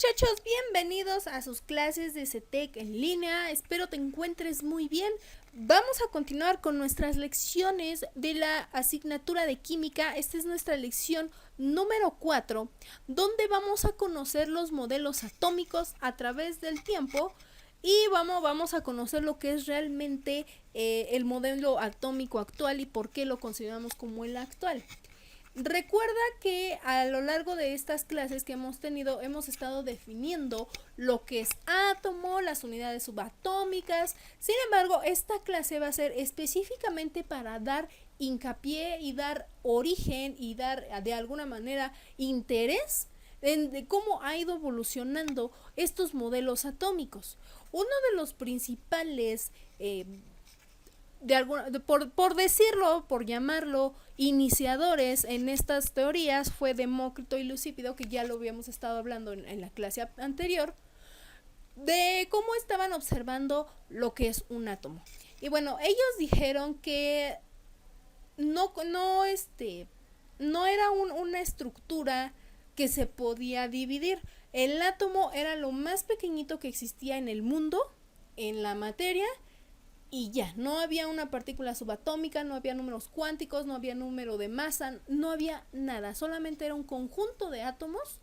muchachos, bienvenidos a sus clases de CETEC en línea, espero te encuentres muy bien. Vamos a continuar con nuestras lecciones de la asignatura de química. Esta es nuestra lección número 4, donde vamos a conocer los modelos atómicos a través del tiempo y vamos a conocer lo que es realmente el modelo atómico actual y por qué lo consideramos como el actual. Recuerda que a lo largo de estas clases que hemos tenido hemos estado definiendo lo que es átomo, las unidades subatómicas. Sin embargo, esta clase va a ser específicamente para dar hincapié y dar origen y dar de alguna manera interés en cómo ha ido evolucionando estos modelos atómicos. Uno de los principales por decirlo, por llamarlo, iniciadores en estas teorías fue Demócrito y Leucípido, que ya lo habíamos estado hablando en la clase anterior, de cómo estaban observando lo que es un átomo. Y bueno, ellos dijeron que no era una estructura que se podía dividir. El átomo era lo más pequeñito que existía en el mundo, en la materia, y ya, no había una partícula subatómica, no había números cuánticos, no había número de masa, no había nada, solamente era un conjunto de átomos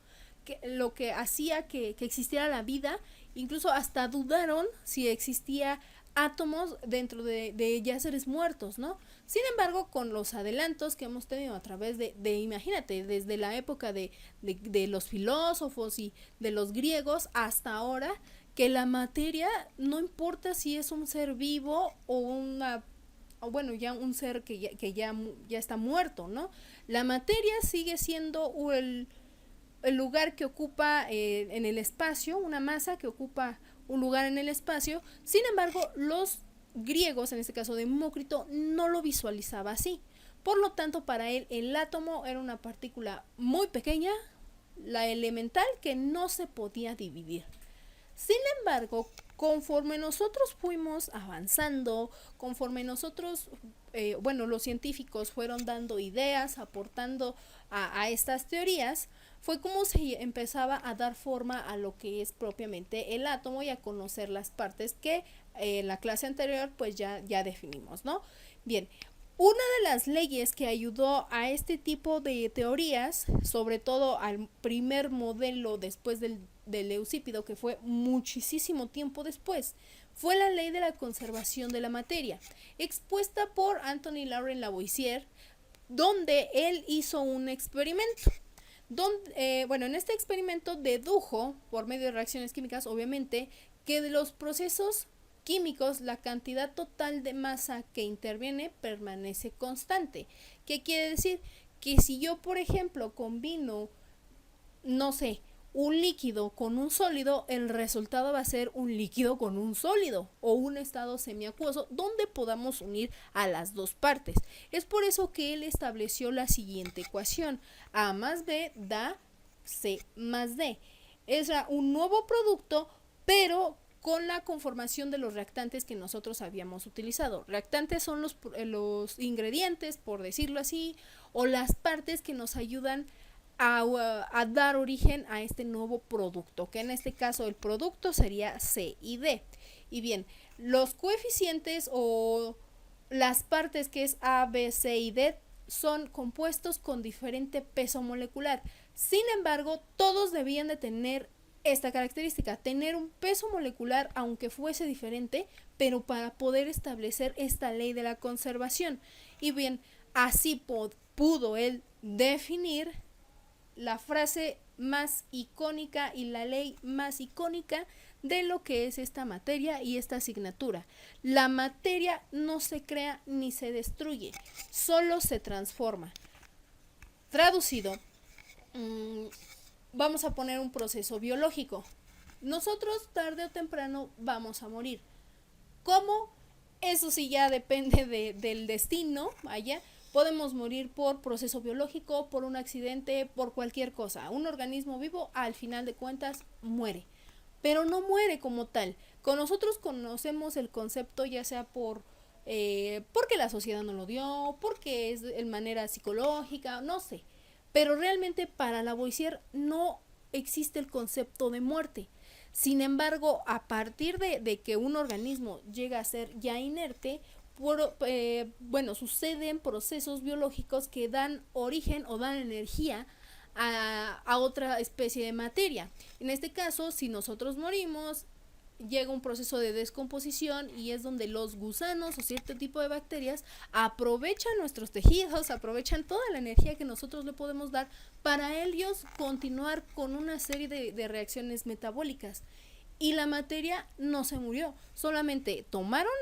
que lo que hacía que existiera la vida. Incluso hasta dudaron si existía átomos dentro de ya seres muertos, ¿no? Sin embargo, con los adelantos que hemos tenido a través imagínate, desde la época de los filósofos y de los griegos hasta ahora, que la materia, no importa si es un ser vivo o ya un ser que ya está muerto, ¿no? La materia sigue siendo el lugar que ocupa en el espacio, una masa que ocupa un lugar en el espacio. Sin embargo, los griegos, en este caso Demócrito, no lo visualizaba así. Por lo tanto, para él el átomo era una partícula muy pequeña, la elemental, que no se podía dividir. Sin embargo, conforme nosotros fuimos avanzando, conforme nosotros, los científicos fueron dando ideas, aportando a estas teorías, fue como se empezaba a dar forma a lo que es propiamente el átomo y a conocer las partes que en la clase anterior pues ya definimos, ¿no? Bien, una de las leyes que ayudó a este tipo de teorías, sobre todo al primer modelo después del Leucípido, que fue muchísimo tiempo después, fue la ley de la conservación de la materia, expuesta por Anthony Laurent Lavoisier, donde él hizo un experimento. En este experimento dedujo, por medio de reacciones químicas, obviamente, que de los procesos químicos la cantidad total de masa que interviene permanece constante. ¿Qué quiere decir? Que si yo, por ejemplo, combino, no sé, un líquido con un sólido, el resultado va a ser un líquido con un sólido o un estado semiacuoso donde podamos unir a las dos partes. Es por eso que él estableció la siguiente ecuación: A más B da C más D. Es un nuevo producto, pero con la conformación de los reactantes que nosotros habíamos utilizado. Reactantes son los ingredientes, por decirlo así, o las partes que nos ayudan a dar origen a este nuevo producto, que en este caso el producto sería C y D. Y bien, los coeficientes o las partes que es A, B, C y D son compuestos con diferente peso molecular. Sin embargo, todos debían de tener esta característica, tener un peso molecular aunque fuese diferente, pero para poder establecer esta ley de la conservación. Y bien, así pudo él definir la frase más icónica y la ley más icónica de lo que es esta materia y esta asignatura. La materia no se crea ni se destruye, solo se transforma. Traducido, vamos a poner un proceso biológico. Nosotros tarde o temprano vamos a morir. ¿Cómo? Eso sí ya depende del destino, vaya. Podemos morir por proceso biológico, por un accidente, por cualquier cosa. Un organismo vivo, al final de cuentas, muere. Pero no muere como tal. Con nosotros conocemos el concepto ya sea porque la sociedad no lo dio, porque es de manera psicológica, no sé. Pero realmente para Lavoisier no existe el concepto de muerte. Sin embargo, a partir de que un organismo llega a ser ya inerte, suceden procesos biológicos que dan origen o dan energía a otra especie de materia. En este caso, si nosotros morimos, llega un proceso de descomposición y es donde los gusanos o cierto tipo de bacterias aprovechan nuestros tejidos, aprovechan toda la energía que nosotros le podemos dar para ellos continuar con una serie de reacciones metabólicas. Y la materia no se murió, solamente tomaron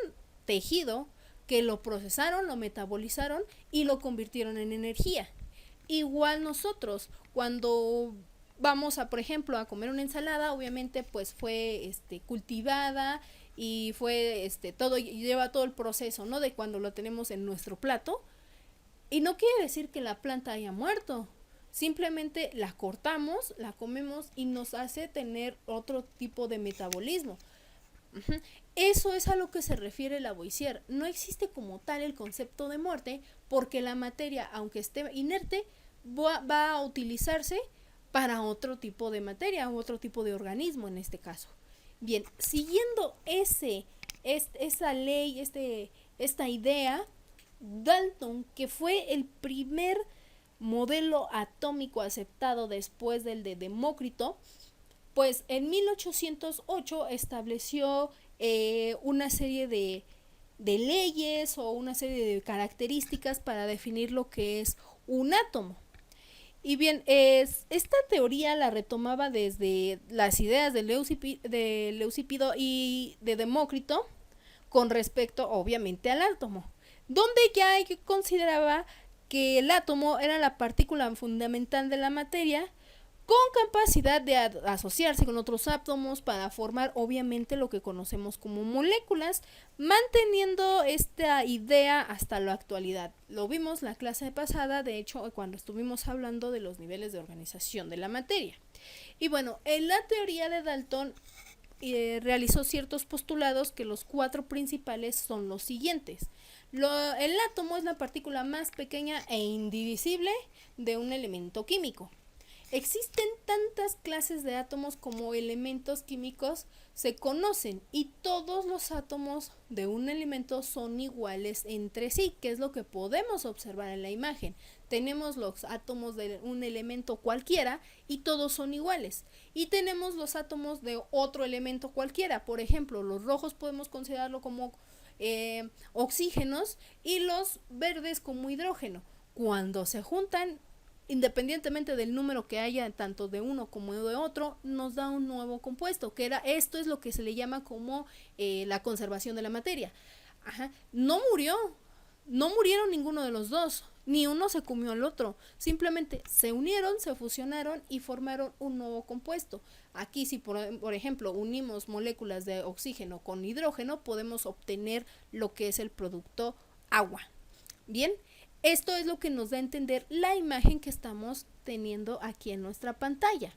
tejido que lo procesaron, lo metabolizaron y lo convirtieron en energía. Igual nosotros, cuando vamos a, por ejemplo, a comer una ensalada, obviamente pues fue cultivada y fue todo, lleva todo el proceso, ¿no? De cuando lo tenemos en nuestro plato. Y no quiere decir que la planta haya muerto. Simplemente la cortamos, la comemos y nos hace tener otro tipo de metabolismo. Eso es a lo que se refiere Lavoisier. No existe como tal el concepto de muerte porque la materia, aunque esté inerte, va a utilizarse para otro tipo de materia o otro tipo de organismo en este caso. Bien, siguiendo esa ley, esta idea, Dalton, que fue el primer modelo atómico aceptado después del de Demócrito, pues en 1808 estableció una serie de leyes o una serie de características para definir lo que es un átomo. Y bien, esta teoría la retomaba desde las ideas de Leucipido y de Demócrito con respecto, obviamente, al átomo, donde ya consideraba que el átomo era la partícula fundamental de la materia con capacidad de asociarse con otros átomos para formar obviamente lo que conocemos como moléculas, manteniendo esta idea hasta la actualidad. Lo vimos la clase pasada, de hecho, cuando estuvimos hablando de los niveles de organización de la materia. Y bueno, en la teoría de Dalton realizó ciertos postulados que los 4 principales son los siguientes. El átomo es la partícula más pequeña e indivisible de un elemento químico. Existen tantas clases de átomos como elementos químicos se conocen y todos los átomos de un elemento son iguales entre sí, que es lo que podemos observar en la imagen. Tenemos los átomos de un elemento cualquiera y todos son iguales. Y tenemos los átomos de otro elemento cualquiera. Por ejemplo, los rojos podemos considerarlo como oxígenos y los verdes como hidrógeno. Cuando se juntan, independientemente del número que haya tanto de uno como de otro, nos da un nuevo compuesto, esto es lo que se le llama como la conservación de la materia. No murieron ninguno de los dos, ni uno se comió al otro, simplemente se unieron, se fusionaron y formaron un nuevo compuesto. Aquí si por ejemplo unimos moléculas de oxígeno con hidrógeno, podemos obtener lo que es el producto agua. Bien, esto es lo que nos da a entender la imagen que estamos teniendo aquí en nuestra pantalla.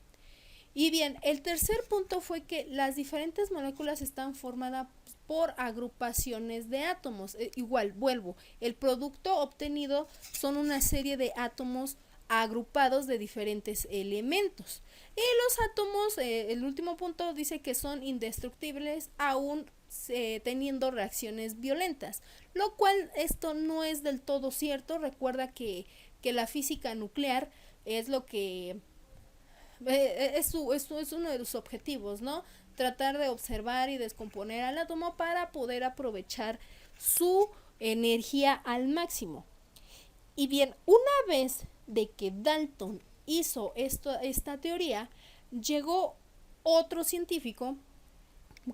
Y bien, el tercer punto fue que las diferentes moléculas están formadas por agrupaciones de átomos. Igual, vuelvo, el producto obtenido son una serie de átomos agrupados de diferentes elementos. Y los átomos, el último punto dice que son indestructibles aún teniendo reacciones violentas, lo cual esto no es del todo cierto. Recuerda que la física nuclear es lo que es uno de sus objetivos, ¿no? Tratar de observar y descomponer al átomo para poder aprovechar su energía al máximo. Y bien, una vez de que Dalton hizo esta teoría, llegó otro científico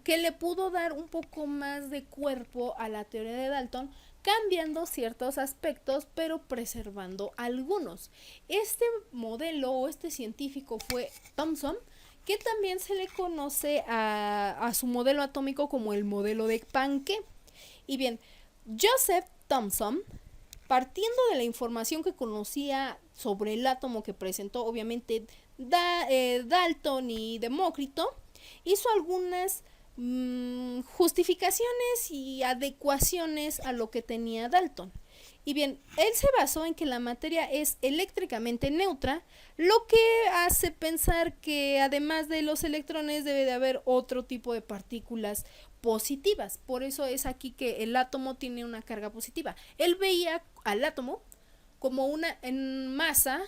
que le pudo dar un poco más de cuerpo a la teoría de Dalton, cambiando ciertos aspectos pero preservando algunos. Este modelo o este científico fue Thomson, que también se le conoce a su modelo atómico como el modelo de Pancke. Y bien, Joseph Thomson, partiendo de la información que conocía sobre el átomo que presentó obviamente Dalton y Demócrito, hizo algunas justificaciones y adecuaciones a lo que tenía Dalton. Y bien, él se basó en que la materia es eléctricamente neutra, lo que hace pensar que además de los electrones debe de haber otro tipo de partículas positivas. Por eso es aquí que el átomo tiene una carga positiva. Él veía al átomo como una en masa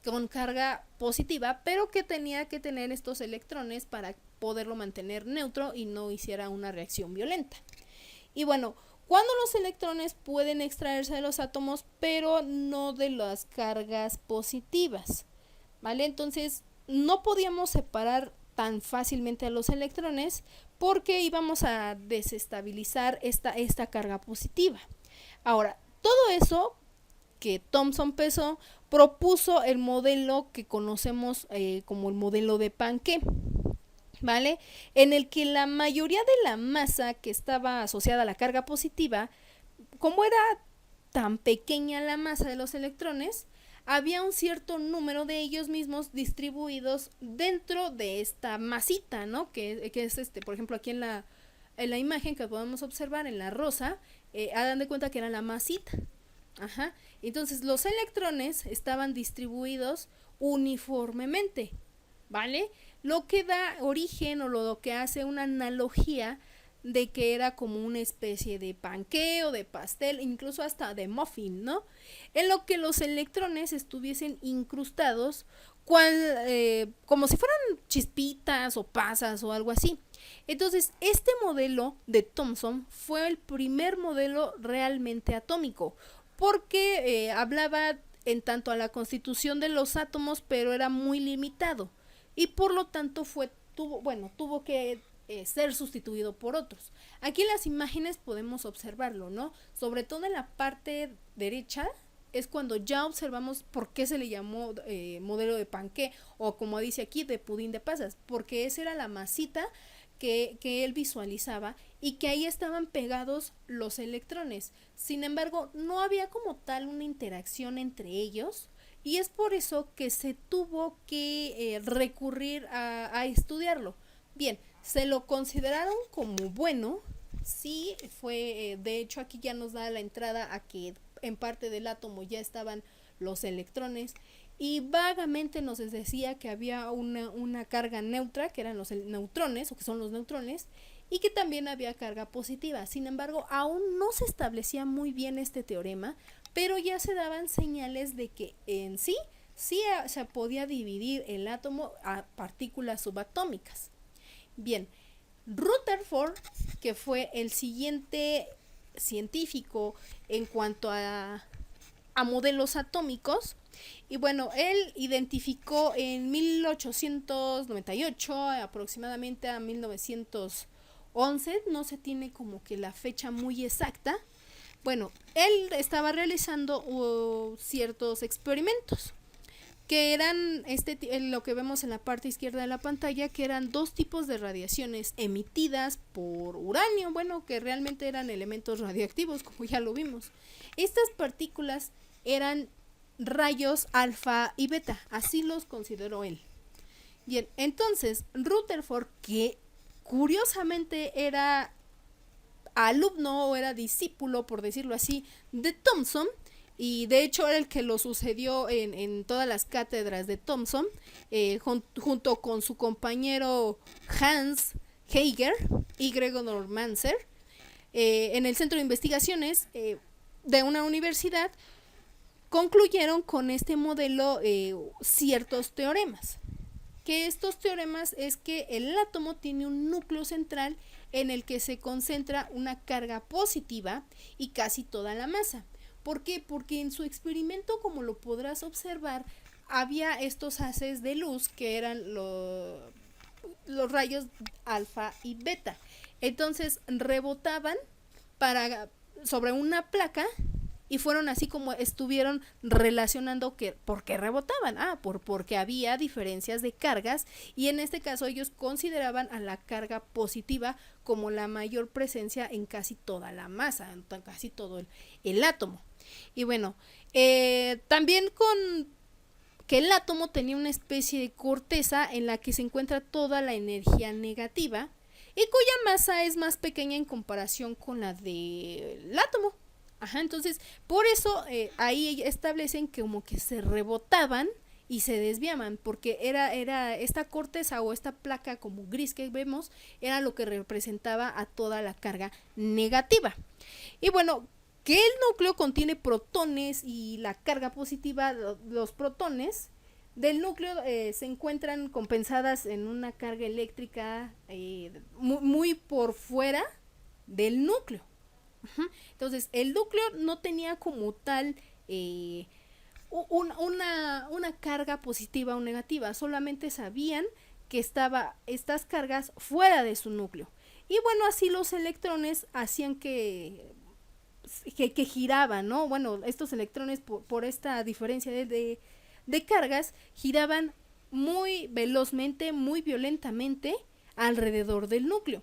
con carga positiva, pero que tenía que tener estos electrones para poderlo mantener neutro y no hiciera una reacción violenta. Y bueno, cuando los electrones pueden extraerse de los átomos, pero no de las cargas positivas, ¿vale? Entonces, no podíamos separar tan fácilmente a los electrones porque íbamos a desestabilizar esta carga positiva. Ahora, todo eso que Thomson propuso el modelo que conocemos como el modelo de Panquet, ¿vale? En el que la mayoría de la masa que estaba asociada a la carga positiva, como era tan pequeña la masa de los electrones, había un cierto número de ellos mismos distribuidos dentro de esta masita, ¿no? Que es por ejemplo, aquí en la imagen que podemos observar en la rosa, hagan de cuenta que era la masita. Ajá. Entonces los electrones estaban distribuidos uniformemente, ¿vale? Lo que da origen o lo que hace una analogía de que era como una especie de panqué o de pastel, incluso hasta de muffin, ¿no? En lo que los electrones estuviesen incrustados como si fueran chispitas o pasas o algo así. Entonces, este modelo de Thomson fue el primer modelo realmente atómico, porque hablaba en tanto a la constitución de los átomos, pero era muy limitado y por lo tanto tuvo que ser sustituido por otros. Aquí en las imágenes podemos observarlo, ¿no? Sobre todo en la parte derecha es cuando ya observamos por qué se le llamó modelo de panqué, o como dice aquí, de pudín de pasas, porque esa era la masita que él visualizaba y que ahí estaban pegados los electrones. Sin embargo, no había como tal una interacción entre ellos, y es por eso que se tuvo que recurrir a estudiarlo. Bien, se lo consideraron como bueno, sí fue, de hecho aquí ya nos da la entrada a que en parte del átomo ya estaban los electrones, y vagamente nos decía que había una carga neutra, que eran los neutrones, o que son los neutrones, y que también había carga positiva. Sin embargo, aún no se establecía muy bien este teorema, pero ya se daban señales de que en sí se podía dividir el átomo a partículas subatómicas. Bien, Rutherford, que fue el siguiente científico en cuanto a modelos atómicos, y bueno, él identificó en 1898 aproximadamente a 1911, no se tiene como que la fecha muy exacta. Bueno, él estaba realizando ciertos experimentos que eran lo que vemos en la parte izquierda de la pantalla, que eran dos tipos de radiaciones emitidas por uranio, bueno, que realmente eran elementos radioactivos, como ya lo vimos. Estas partículas eran rayos alfa y beta, así los consideró él. Bien, entonces Rutherford, que curiosamente era alumno o era discípulo, por decirlo así, de Thomson, y de hecho era el que lo sucedió en todas las cátedras de Thomson, junto con su compañero Hans Geiger y Gregor Manser, en el centro de investigaciones de una universidad, concluyeron con este modelo ciertos teoremas. Que estos teoremas es que el átomo tiene un núcleo central en el que se concentra una carga positiva y casi toda la masa. ¿Por qué? Porque en su experimento, como lo podrás observar, había estos haces de luz que eran los rayos alfa y beta. Entonces rebotaban sobre una placa, y fueron así como estuvieron relacionando por qué rebotaban. Porque había diferencias de cargas, y en este caso ellos consideraban a la carga positiva como la mayor presencia en casi toda la masa, en casi todo el átomo. Y bueno, también con que el átomo tenía una especie de corteza en la que se encuentra toda la energía negativa y cuya masa es más pequeña en comparación con la del átomo. Ajá, entonces, por eso ahí establecen que como que se rebotaban y se desviaban, porque era esta corteza o esta placa como gris que vemos, era lo que representaba a toda la carga negativa. Y bueno, que el núcleo contiene protones y la carga positiva, los protones del núcleo se encuentran compensadas en una carga eléctrica muy por fuera del núcleo. Entonces, el núcleo no tenía como tal una carga positiva o negativa, solamente sabían que estaba estas cargas fuera de su núcleo. Y bueno, así los electrones hacían que giraban, ¿no? Bueno, estos electrones por esta diferencia de cargas giraban muy velozmente, muy violentamente alrededor del núcleo.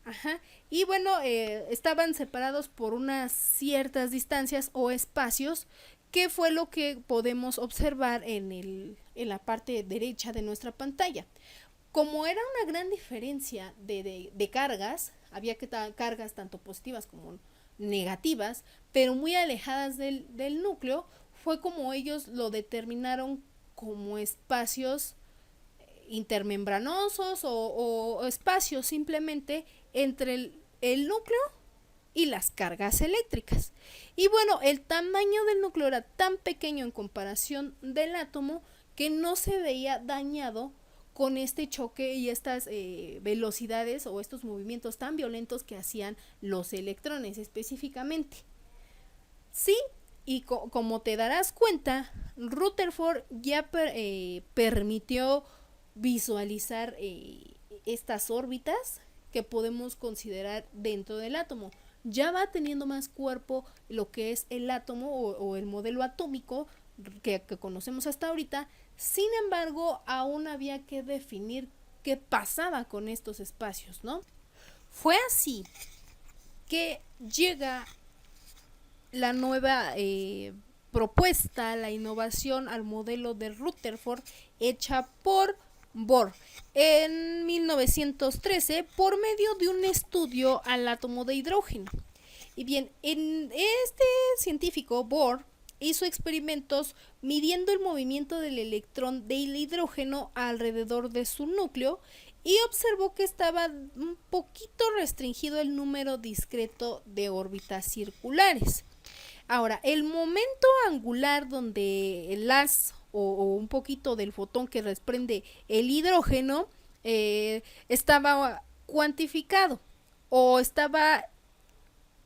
Ajá. Y bueno, estaban separados por unas ciertas distancias o espacios, que fue lo que podemos observar en la parte derecha de nuestra pantalla. Como era una gran diferencia de cargas, había cargas tanto positivas como negativas, pero muy alejadas del núcleo, fue como ellos lo determinaron como espacios intermembranosos o espacios simplemente entre el núcleo y las cargas eléctricas. Y bueno, el tamaño del núcleo era tan pequeño en comparación del átomo que no se veía dañado con este choque y estas velocidades o estos movimientos tan violentos que hacían los electrones específicamente. Sí, y como te darás cuenta, Rutherford ya permitió visualizar estas órbitas que podemos considerar dentro del átomo. Ya va teniendo más cuerpo lo que es el átomo o el modelo atómico que conocemos hasta ahorita. Sin embargo, aún había que definir qué pasaba con estos espacios, ¿no? Fue así que llega la nueva propuesta, la innovación al modelo de Rutherford hecha por Bohr en 1913 por medio de un estudio al átomo de hidrógeno. Y bien, en este científico Bohr hizo experimentos midiendo el movimiento del electrón del hidrógeno alrededor de su núcleo y observó que estaba un poquito restringido el número discreto de órbitas circulares. Ahora, el momento angular donde el haz o un poquito del fotón que desprende el hidrógeno estaba cuantificado o estaba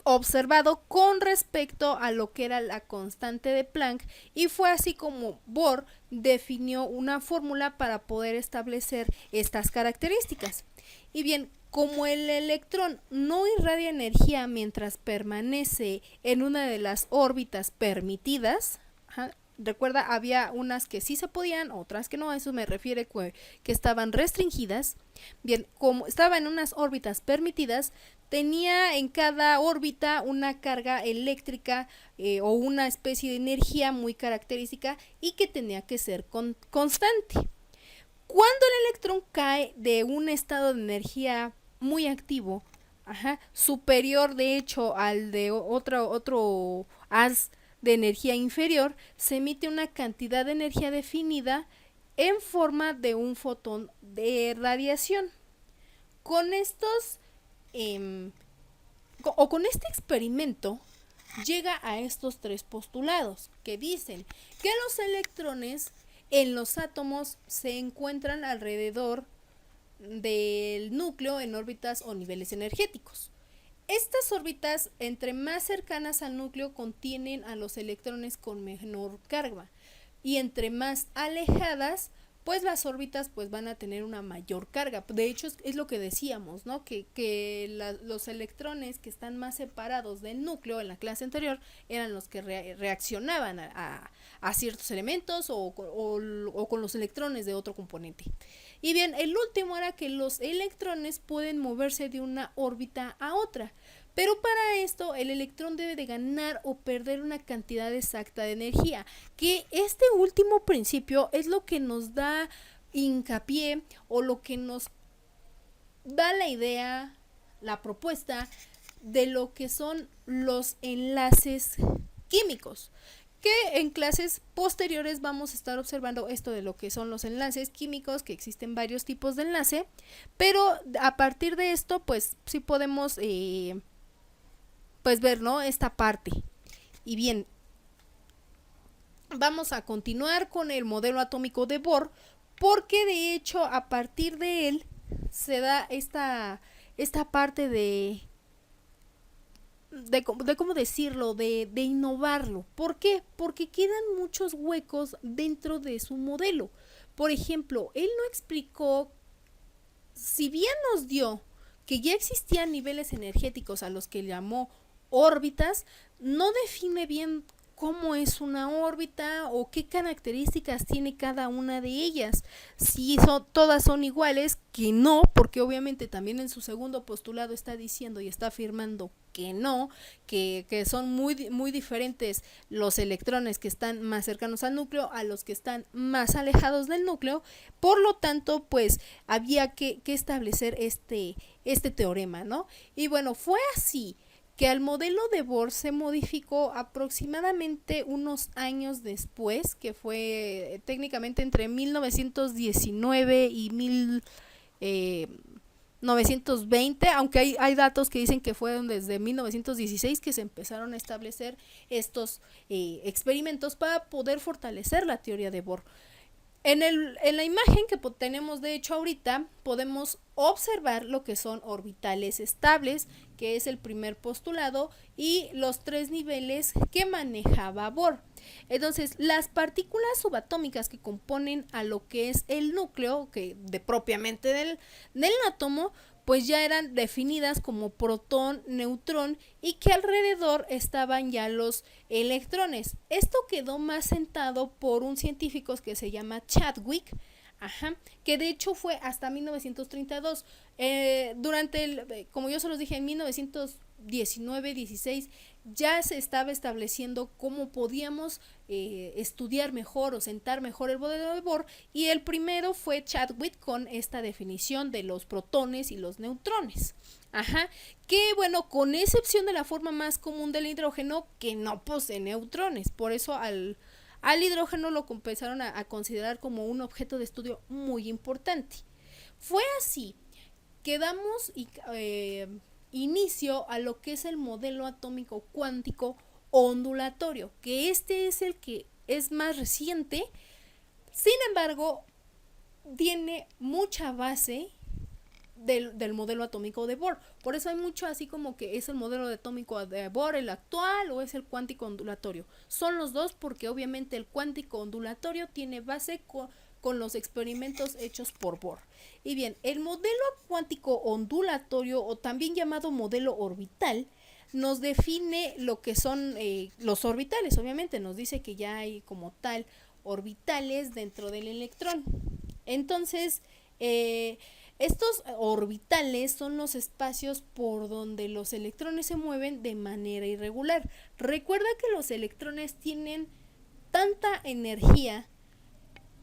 observado con respecto a lo que era la constante de Planck, y fue así como Bohr definió una fórmula para poder establecer estas características. Y bien, como el electrón no irradia energía mientras permanece en una de las órbitas permitidas, recuerda, había unas que sí se podían, otras que no, a eso me refiere que estaban restringidas. Bien, como estaba en unas órbitas permitidas, tenía en cada órbita una carga eléctrica o una especie de energía muy característica y que tenía que ser constante. Cuando el electrón cae de un estado de energía muy activo, superior de hecho al de otro haz de energía inferior, se emite una cantidad de energía definida en forma de un fotón de radiación. Con estos con este experimento llega a estos tres postulados que dicen que los electrones en los átomos se encuentran alrededor del núcleo en órbitas o niveles energéticos. Estas órbitas, entre más cercanas al núcleo, contienen a los electrones con menor carga, y entre más alejadas, pues las órbitas pues van a tener una mayor carga. De hecho, es lo que decíamos, ¿no? Que los electrones que están más separados del núcleo en la clase anterior eran los que reaccionaban a ciertos elementos o con los electrones de otro componente. Y bien, el último era que los electrones pueden moverse de una órbita a otra, pero para esto el electrón debe de ganar o perder una cantidad exacta de energía, que este último principio es lo que nos da hincapié o lo que nos da la idea, la propuesta de lo que son los enlaces químicos, que en clases posteriores vamos a estar observando esto de lo que son los enlaces químicos, que existen varios tipos de enlace, pero a partir de esto pues sí podemos pues ver, ¿no?, esta parte. Y bien, vamos a continuar con el modelo atómico de Bohr, porque de hecho a partir de él se da esta parte de cómo decirlo, de innovarlo. ¿Por qué? Porque quedan muchos huecos dentro de su modelo. Por ejemplo, él no explicó, si bien nos dio que ya existían niveles energéticos a los que llamó órbitas, no define bien cómo es una órbita o qué características tiene cada una de ellas. Si todas son iguales, que no, porque obviamente también en su segundo postulado está diciendo y está afirmando que no, que son muy diferentes los electrones que están más cercanos al núcleo a los que están más alejados del núcleo. Por lo tanto, pues había que establecer este teorema, ¿no? Y bueno, fue así que al modelo de Bohr se modificó aproximadamente unos años después, que fue técnicamente entre 1919 y 1920, aunque hay datos que dicen que fueron desde 1916 que se empezaron a establecer estos experimentos para poder fortalecer la teoría de Bohr. En la imagen que tenemos de hecho ahorita podemos observar lo que son orbitales estables, que es el primer postulado, y los 3 niveles que manejaba Bohr. Entonces, las partículas subatómicas que componen a lo que es el núcleo, que propiamente del átomo, pues ya eran definidas como protón, neutrón, y que alrededor estaban ya los electrones. Esto quedó más sentado por un científico que se llama Chadwick, que de hecho fue hasta 1932. Durante como yo se los dije, en 1919-16 ya se estaba estableciendo cómo podíamos estudiar mejor o sentar mejor el modelo de Bohr, y el primero fue Chadwick con esta definición de los protones y los neutrones. Que bueno, con excepción de la forma más común del hidrógeno, que no posee neutrones. Por eso al hidrógeno lo empezaron a considerar como un objeto de estudio muy importante. Fue así que damos inicio a lo que es el modelo atómico cuántico ondulatorio, que este es el que es más reciente. Sin embargo, tiene mucha base del modelo atómico de Bohr. Por eso hay mucho así como que es el modelo atómico de Bohr el actual o es el cuántico ondulatorio. Son los dos, porque obviamente el cuántico ondulatorio tiene base con los experimentos hechos por Bohr. Y bien, el modelo cuántico ondulatorio, o también llamado modelo orbital, nos define lo que son los orbitales. Obviamente nos dice que ya hay como tal orbitales dentro del electrón. Entonces, estos orbitales son los espacios por donde los electrones se mueven de manera irregular. Recuerda que los electrones tienen tanta energía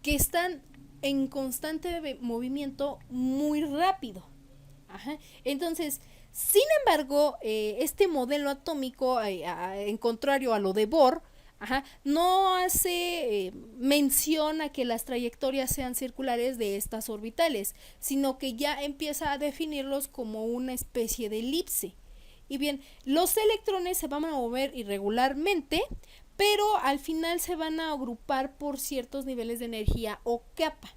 que están en constante movimiento muy rápido. Entonces, sin embargo, este modelo atómico, en contrario a lo de Bohr, no hace mención a que las trayectorias sean circulares de estas orbitales, sino que ya empieza a definirlos como una especie de elipse. Y bien, los electrones se van a mover irregularmente, pero al final se van a agrupar por ciertos niveles de energía o capa.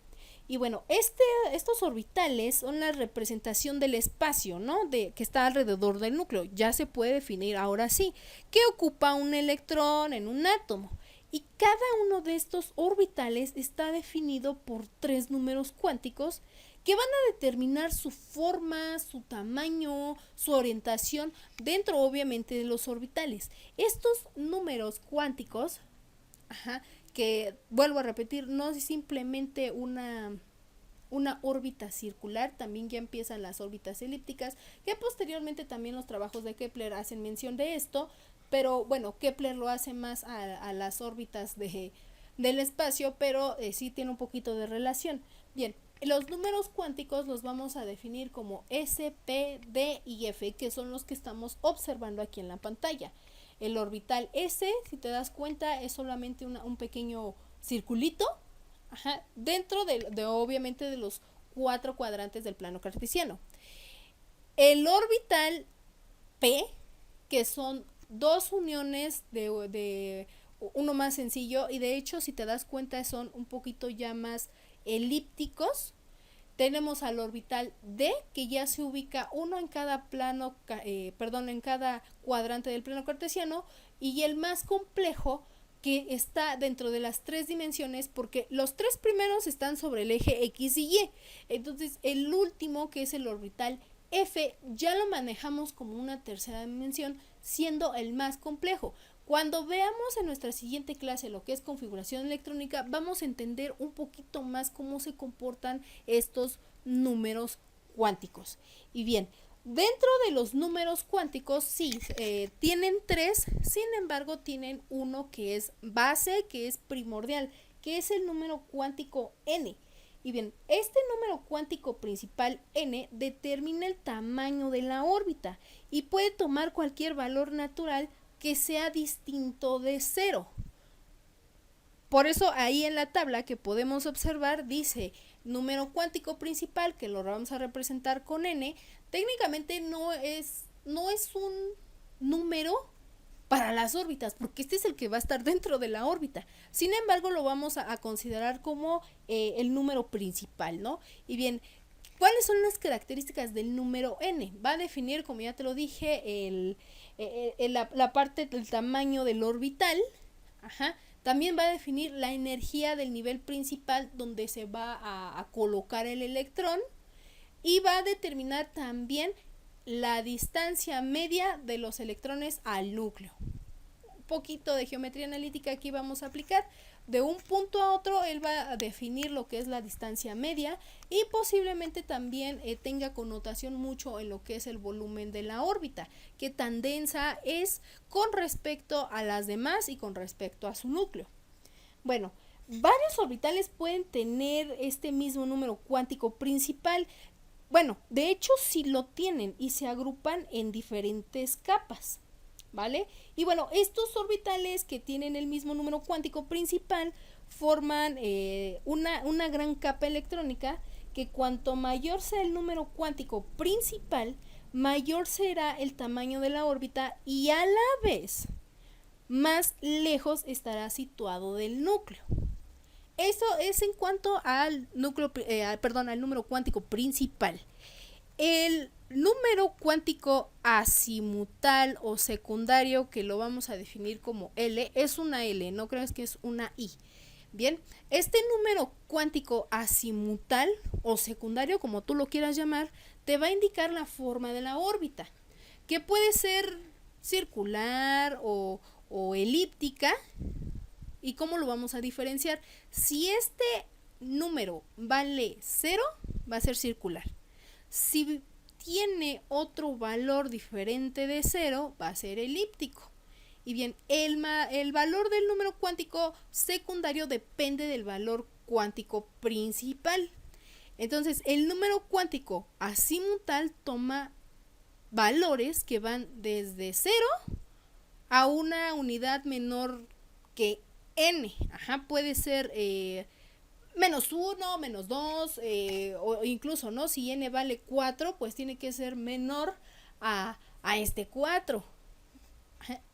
Y bueno, estos orbitales son la representación del espacio, ¿no?, que está alrededor del núcleo. Ya se puede definir ahora sí qué ocupa un electrón en un átomo. Y cada uno de estos orbitales está definido por 3 números cuánticos que van a determinar su forma, su tamaño, su orientación dentro obviamente de los orbitales. Estos números cuánticos, que vuelvo a repetir, no es simplemente una órbita circular, también ya empiezan las órbitas elípticas, que posteriormente también los trabajos de Kepler hacen mención de esto, pero bueno, Kepler lo hace más a las órbitas del espacio, pero sí tiene un poquito de relación. Bien, Los números cuánticos los vamos a definir como S, P, D y F, que son los que estamos observando aquí en la pantalla. El orbital S, si te das cuenta, es solamente un pequeño circulito, dentro de obviamente de los 4 cuadrantes del plano cartesiano. El orbital P, que son dos uniones de uno más sencillo, y de hecho si te das cuenta son un poquito ya más elípticos. Tenemos al orbital D, que ya se ubica uno en cada plano, en cada cuadrante del plano cartesiano, y el más complejo, que está dentro de las 3 dimensiones, porque los 3 primeros están sobre el eje X y Y. Entonces el último, que es el orbital F, ya lo manejamos como una tercera dimensión, siendo el más complejo. Cuando veamos en nuestra siguiente clase lo que es configuración electrónica, vamos a entender un poquito más cómo se comportan estos números cuánticos. Y bien, dentro de los números cuánticos, sí, tienen 3, sin embargo tienen uno que es base, que es primordial, que es el número cuántico n. Y bien, este número cuántico principal n determina el tamaño de la órbita y puede tomar cualquier valor natural que sea distinto de 0. Por eso ahí en la tabla que podemos observar dice número cuántico principal, que lo vamos a representar con n. Técnicamente no es un número para las órbitas, porque este es el que va a estar dentro de la órbita. Sin embargo, lo vamos a considerar como el número principal, ¿no? Y bien, ¿cuáles son las características del número n? Va a definir, como ya te lo dije, la parte del tamaño del orbital. También va a definir la energía del nivel principal donde se va a colocar el electrón, y va a determinar también la distancia media de los electrones al núcleo. Un poquito de geometría analítica aquí vamos a aplicar. De un punto a otro él va a definir lo que es la distancia media, y posiblemente también tenga connotación mucho en lo que es el volumen de la órbita, qué tan densa es con respecto a las demás y con respecto a su núcleo. Bueno, varios orbitales pueden tener este mismo número cuántico principal. Bueno, de hecho sí lo tienen y se agrupan en diferentes capas, ¿vale? Y bueno, estos orbitales que tienen el mismo número cuántico principal forman una gran capa electrónica, que cuanto mayor sea el número cuántico principal, mayor será el tamaño de la órbita, y a la vez más lejos estará situado del núcleo. Eso es en cuanto al al número cuántico principal. El número cuántico azimutal o secundario, que lo vamos a definir como L, es una L, no creas que es una I. Bien, este número cuántico azimutal o secundario, como tú lo quieras llamar, te va a indicar la forma de la órbita, que puede ser circular o elíptica. ¿Y cómo lo vamos a diferenciar? Si este número vale 0, va a ser circular. Si tiene otro valor diferente de 0, va a ser elíptico. Y bien, el valor del número cuántico secundario depende del valor cuántico principal. Entonces, el número cuántico azimutal toma valores que van desde 0 a una unidad menor que n. Puede ser menos 1, menos 2, o incluso, ¿no? Si n vale 4, pues tiene que ser menor a este 4.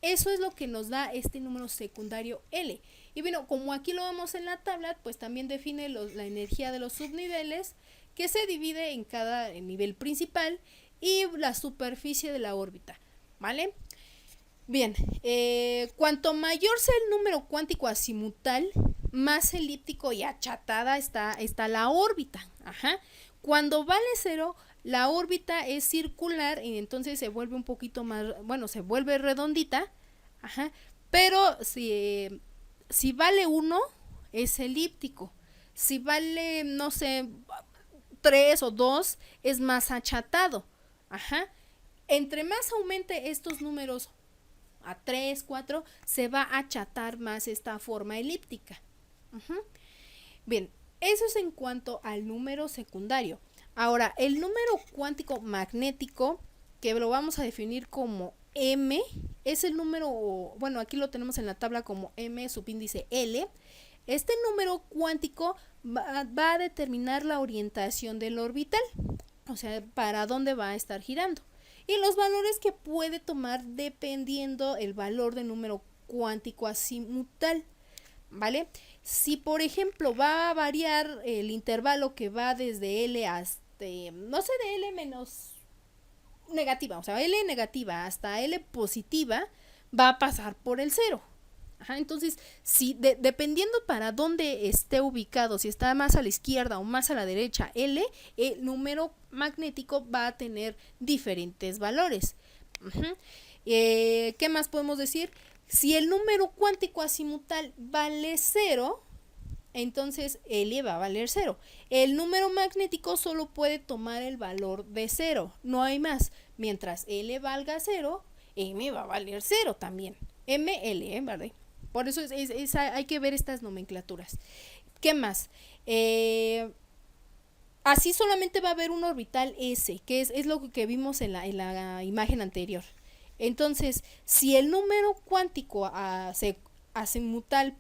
Eso es lo que nos da este número secundario L. Y bueno, como aquí lo vemos en la tabla, pues también define la energía de los subniveles, que se divide en cada nivel principal y la superficie de la órbita, ¿vale? Bien, cuanto mayor sea el número cuántico azimutal, más elíptico y achatada está la órbita. Cuando vale 0, la órbita es circular y entonces se vuelve un poquito más, se vuelve redondita. Pero si vale 1, es elíptico. Si vale, no sé, 3 o 2, es más achatado. Entre más aumente estos números a 3, 4, se va a achatar más esta forma elíptica. Bien, Eso es en cuanto al número secundario. Ahora, el número cuántico magnético, que lo vamos a definir como M, es el número, bueno, aquí lo tenemos en la tabla como M subíndice L. Este número cuántico va a determinar la orientación del orbital, o sea, para dónde va a estar girando. Y los valores que puede tomar dependiendo el valor del número cuántico azimutal, ¿vale? Si por ejemplo va a variar el intervalo que va desde L hasta, no sé, de L menos negativa, o sea, L negativa hasta L positiva, va a pasar por el cero. Ajá, entonces, si dependiendo para dónde esté ubicado, si está más a la izquierda o más a la derecha L, el número magnético va a tener diferentes valores. ¿Qué más podemos decir? Si el número cuántico azimutal vale 0, entonces L va a valer 0. El número magnético solo puede tomar el valor de 0, no hay más. Mientras L valga 0, M va a valer 0 también. ML, ¿verdad? Por eso hay que ver estas nomenclaturas. ¿Qué más? Así solamente va a haber un orbital S, que es lo que vimos en la imagen anterior. Entonces, si el número cuántico azimutal,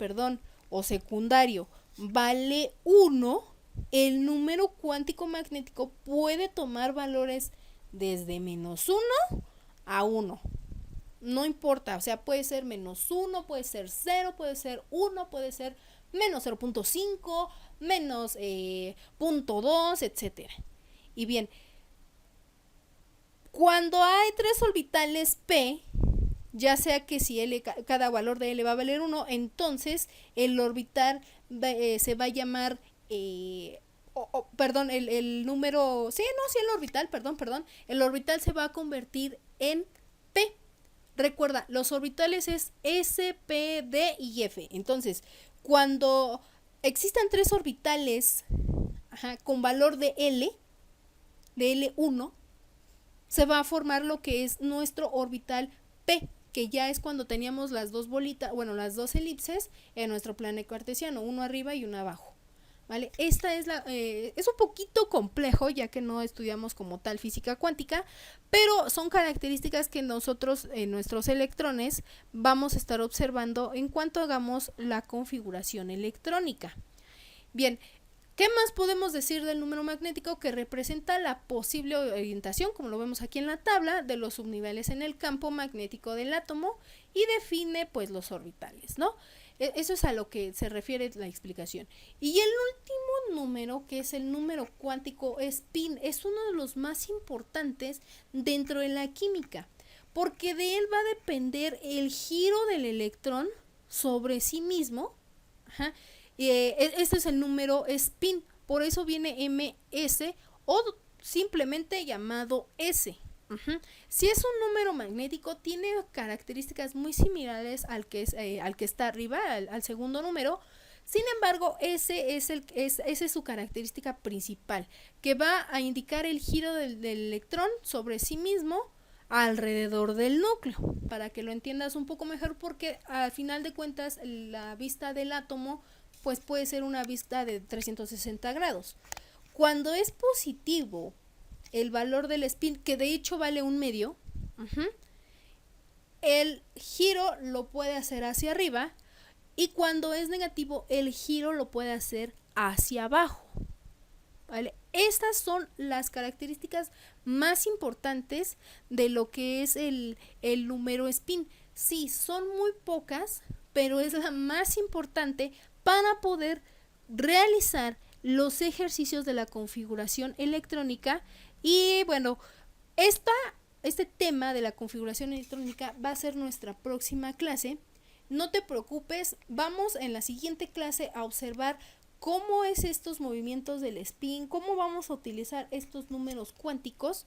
o secundario vale 1, el número cuántico magnético puede tomar valores desde -1 a 1. No importa, o sea, puede ser -1, puede ser 0, puede ser 1, puede ser menos 0.5, menos 0.2, etc. Y bien, cuando hay 3 orbitales P, ya sea que si L, cada valor de L va a valer 1, entonces el orbital se va a llamar, el número, el orbital se va a convertir en P. Recuerda, los orbitales es S, P, D y F. Entonces, cuando existan 3 orbitales con valor de L, de L1, se va a formar lo que es nuestro orbital P, que ya es cuando teníamos las dos bolitas, bueno, las dos elipses en nuestro plano cartesiano, uno arriba y uno abajo. ¿Vale? Esta es es un poquito complejo, ya que no estudiamos como tal física cuántica, pero son características que nosotros en nuestros electrones vamos a estar observando en cuanto hagamos la configuración electrónica. Bien, ¿qué más podemos decir del número magnético? Que representa la posible orientación, como lo vemos aquí en la tabla, de los subniveles en el campo magnético del átomo y define pues los orbitales, ¿no? Eso es a lo que se refiere la explicación. Y el último número, que es el número cuántico spin, es uno de los más importantes dentro de la química, porque de él va a depender el giro del electrón sobre sí mismo. Este es el número spin, por eso viene MS o simplemente llamado S. Si es un número magnético, tiene características muy similares al que está arriba, al segundo número. Sin embargo, ese es su característica principal, que va a indicar el giro del electrón sobre sí mismo alrededor del núcleo, para que lo entiendas un poco mejor, porque al final de cuentas la vista del átomo pues puede ser una vista de 360 grados. Cuando es positivo el valor del spin, que de hecho vale 1/2, el giro lo puede hacer hacia arriba, y cuando es negativo el giro lo puede hacer hacia abajo, ¿vale? Estas son las características más importantes de lo que es el número spin. Sí, son muy pocas, pero es la más importante para poder realizar los ejercicios de la configuración electrónica. Y bueno, este tema de la configuración electrónica va a ser nuestra próxima clase. No te preocupes, vamos en la siguiente clase a observar cómo es estos movimientos del spin, cómo vamos a utilizar estos números cuánticos,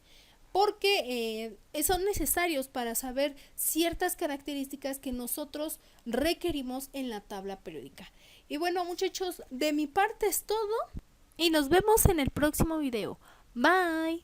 porque son necesarios para saber ciertas características que nosotros requerimos en la tabla periódica. Y bueno, muchachos, de mi parte es todo y nos vemos en el próximo video. Bye.